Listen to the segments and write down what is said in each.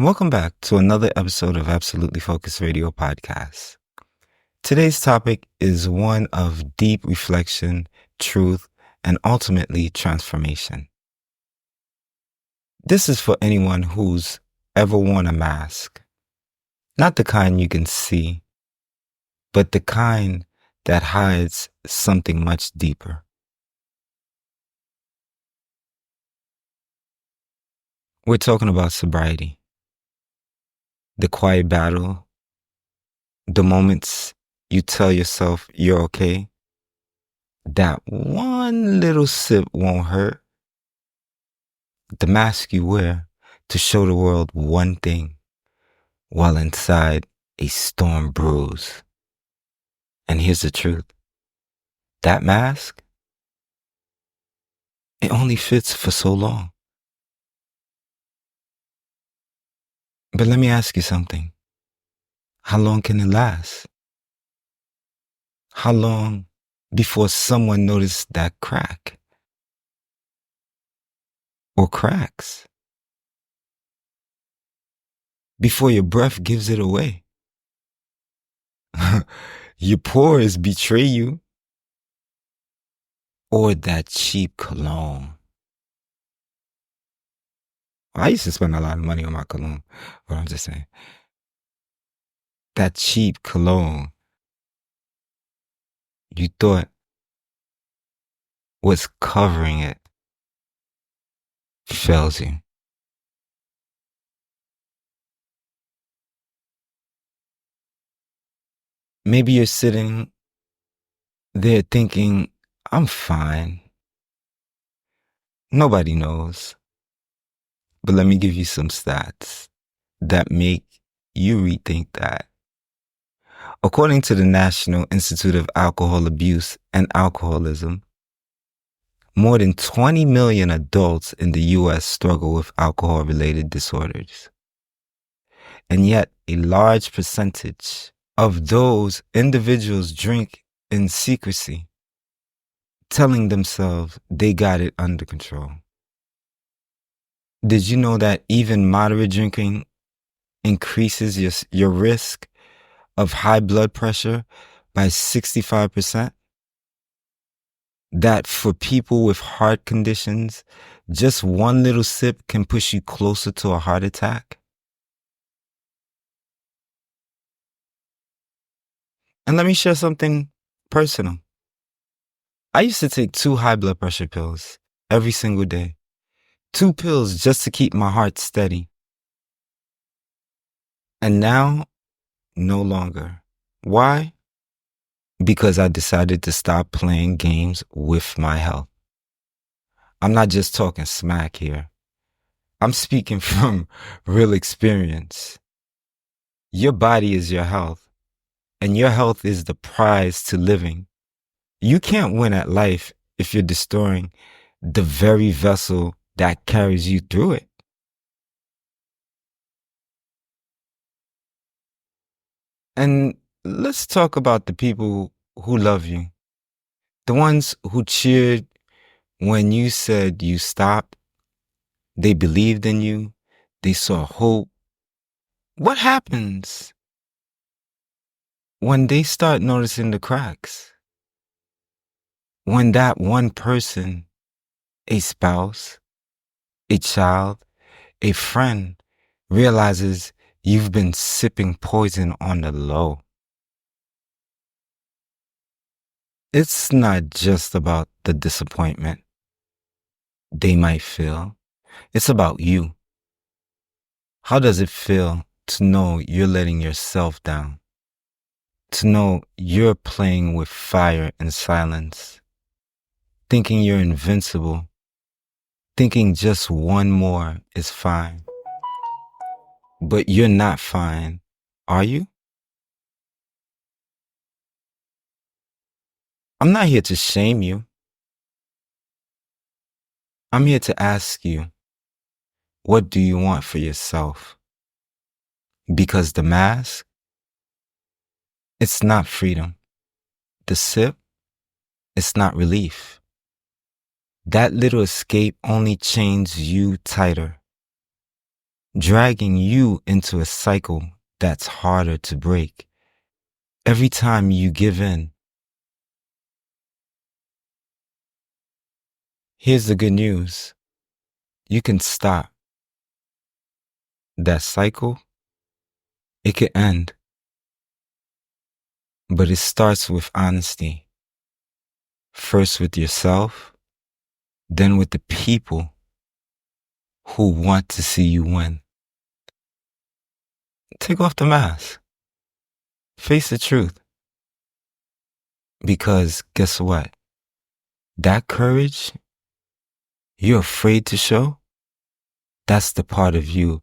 Welcome back to another episode of Absolutely Focused Radio Podcast. Today's topic is one of deep reflection, truth, and ultimately transformation. This is for anyone who's ever worn a mask. Not the kind you can see, but the kind that hides something much deeper. We're talking about sobriety. The quiet battle, the moments you tell yourself you're okay, that one little sip won't hurt, the mask you wear to show the world one thing while inside a storm brews. And here's the truth. That mask, it only fits for so long. But let me ask you something. How long can it last? How long before someone notices that crack or cracks? Before your breath gives it away? Your pores betray you? Or that cheap cologne? I used to spend a lot of money on my cologne, but I'm just saying. That cheap cologne you thought was covering it fails you. Maybe you're sitting there thinking, I'm fine. Nobody knows. But let me give you some stats that make you rethink that. According to the National Institute of Alcohol Abuse and Alcoholism, more than 20 million adults in the U.S. struggle with alcohol-related disorders. And yet, a large percentage of those individuals drink in secrecy, telling themselves they got it under control. Did you know that even moderate drinking increases your risk of high blood pressure by 65%? That for people with heart conditions, just one little sip can push you closer to a heart attack? And let me share something personal. I used to take 2 high blood pressure pills every single day. 2 pills just to keep my heart steady. And now, no longer. Why? Because I decided to stop playing games with my health. I'm not just talking smack here. I'm speaking from real experience. Your body is your health, and your health is the prize to living. You can't win at life if you're destroying the very vessel that carries you through it. And let's talk about the people who love you. The ones who cheered when you said you stopped. They believed in you. They saw hope. What happens when they start noticing the cracks? When that one person, a spouse, a child, a friend, realizes you've been sipping poison on the low. It's not just about the disappointment they might feel. It's about you. How does it feel to know you're letting yourself down? To know you're playing with fire in silence? Thinking you're invincible? Thinking just one more is fine? But you're not fine, are you? I'm not here to shame you. I'm here to ask you, what do you want for yourself? Because the mask, it's not freedom. The sip, it's not relief. That little escape only chains you tighter. dragging you into a cycle that's harder to break. Every time you give in, here's the good news. You can stop that cycle. It can end, but it starts with honesty. First with yourself, then with the people who want to see you win. Take off the mask. Face the truth. Because guess what? That courage you're afraid to show, that's the part of you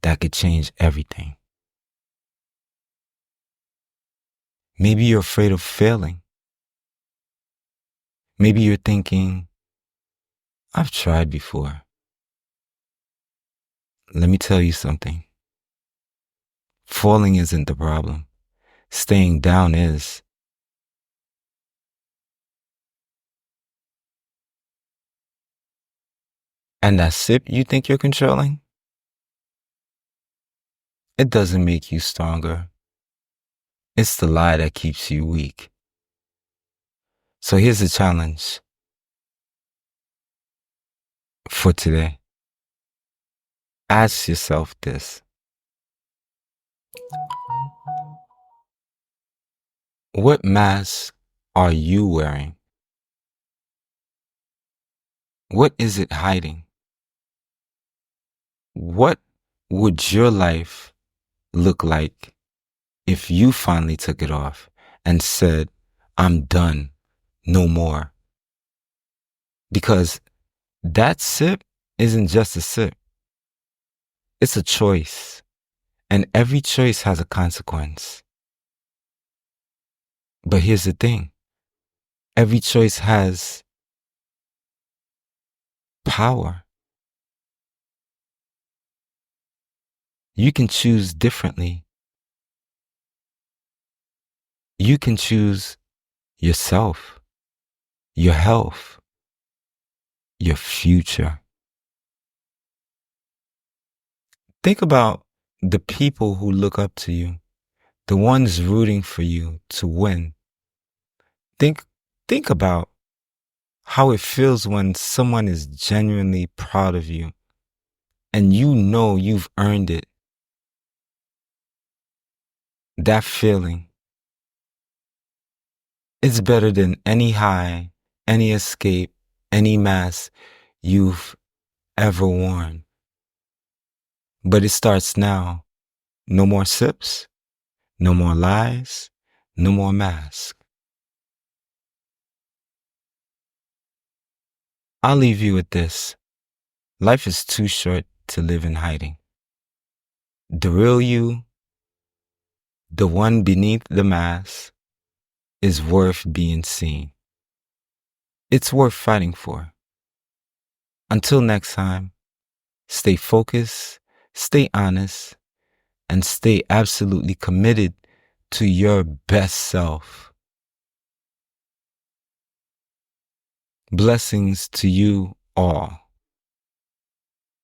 that could change everything. Maybe you're afraid of failing. Maybe you're thinking, I've tried before. Let me tell you something. Falling isn't the problem. Staying down is. And that sip you think you're controlling, it doesn't make you stronger. It's the lie that keeps you weak. So here's the challenge for today. Ask yourself this. What mask are you wearing? What is it hiding? What would your life look like if you finally took it off and said, I'm done, no more? Because that sip isn't just a sip. It's a choice. And every choice has a consequence. But here's the thing. Every choice has power. You can choose differently. You can choose yourself, your health, your future. Think about the people who look up to you, the ones rooting for you to win. Think about how it feels when someone is genuinely proud of you and you know you've earned it. That feeling, it's better than any high, any escape, any mask you've ever worn. But it starts now. No more sips, no more lies, no more masks. I'll leave you with this. Life is too short to live in hiding. The real you, the one beneath the mask, is worth being seen. It's worth fighting for. Until next time, stay focused, stay honest, and stay absolutely committed to your best self. Blessings to you all.